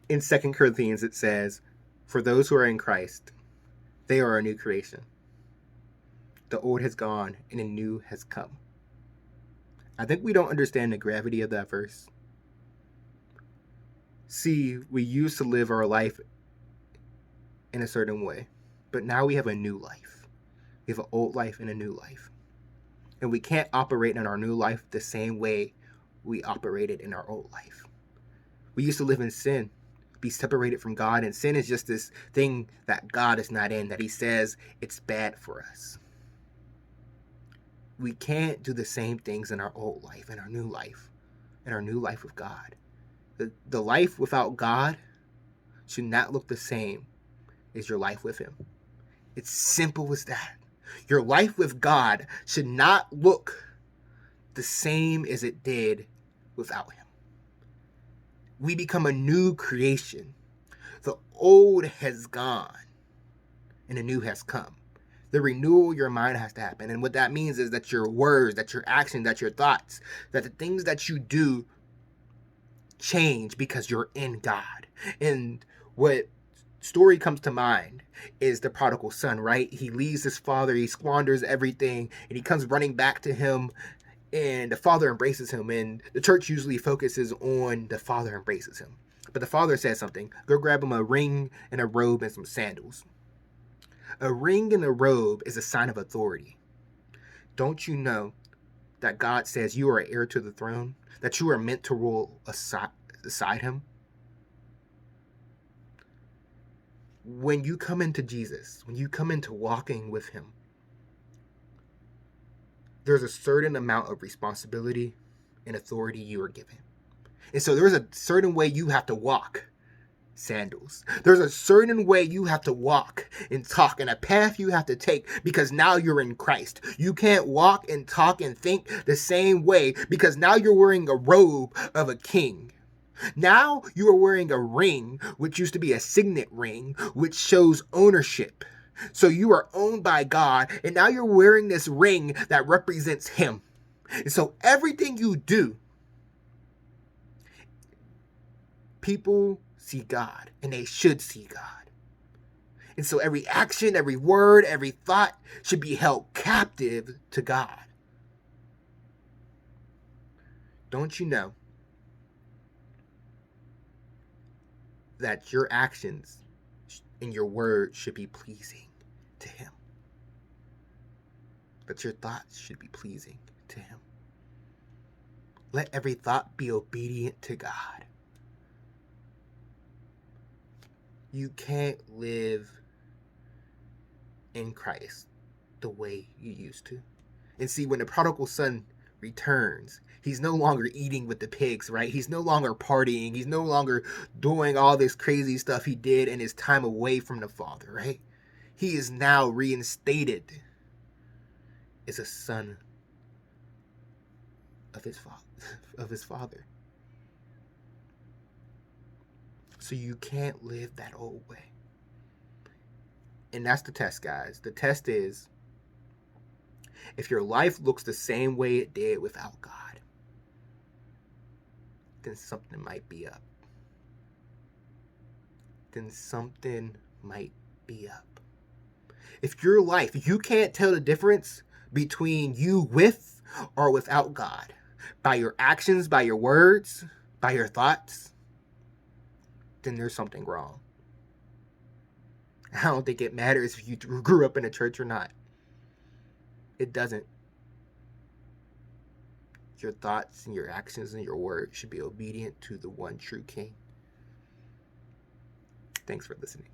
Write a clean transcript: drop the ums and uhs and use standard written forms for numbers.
In 2 Corinthians, it says, "For those who are in Christ, they are a new creation. The old has gone and a new has come." I think we don't understand the gravity of that verse. See, we used to live our life in a certain way, but now we have a new life. We have an old life and a new life. And we can't operate in our new life the same way we operated in our old life. We used to live in sin, be separated from God, and sin is just this thing that God is not in, that He says it's bad for us. We can't do the same things in our old life, in our new life with God. The life without God should not look the same as your life with Him. It's simple as that. Your life with God should not look the same as it did without Him. We become a new creation. The old has gone and the new has come. The renewal of your mind has to happen. And what that means is that your words, that your actions, that your thoughts, that the things that you do change because you're in God. And what story comes to mind is the prodigal son, right? He leaves his father, he squanders everything, and he comes running back to him, and the father embraces him. And the church usually focuses on the father embraces him. But the father says something: "Go grab him a ring and a robe and some sandals." A ring and a robe is a sign of authority. Don't you know that God says you are an heir to the throne, that you are meant to rule aside Him? When you come into Jesus, when you come into walking with Him, there's a certain amount of responsibility and authority you are given. And so there's a certain way you have to walk, sandals. There's a certain way you have to walk and talk, and a path you have to take, because now you're in Christ. You can't walk and talk and think the same way because now you're wearing a robe of a king. Now you are wearing a ring, which used to be a signet ring, which shows ownership. So you are owned by God, and now you're wearing this ring that represents Him. And so everything you do, people see God, and they should see God. And so every action, every word, every thought should be held captive to God. Don't you know that your actions and your words should be pleasing to Him? That your thoughts should be pleasing to Him. Let every thought be obedient to God. You can't live in Christ the way you used to. And see, when the prodigal son returns, he's no longer eating with the pigs, right? He's no longer partying. He's no longer doing all this crazy stuff he did in his time away from the Father, right? He is now reinstated as a son of his father. So you can't live that old way. And that's the test, guys. The test is, if your life looks the same way it did without God, then something might be up. Then something might be up. If your life, if you can't tell the difference between you with or without God, by your actions, by your words, by your thoughts, then there's something wrong. I don't think it matters if you grew up in a church or not. It doesn't. Your thoughts and your actions and your words should be obedient to the one true King. Thanks for listening.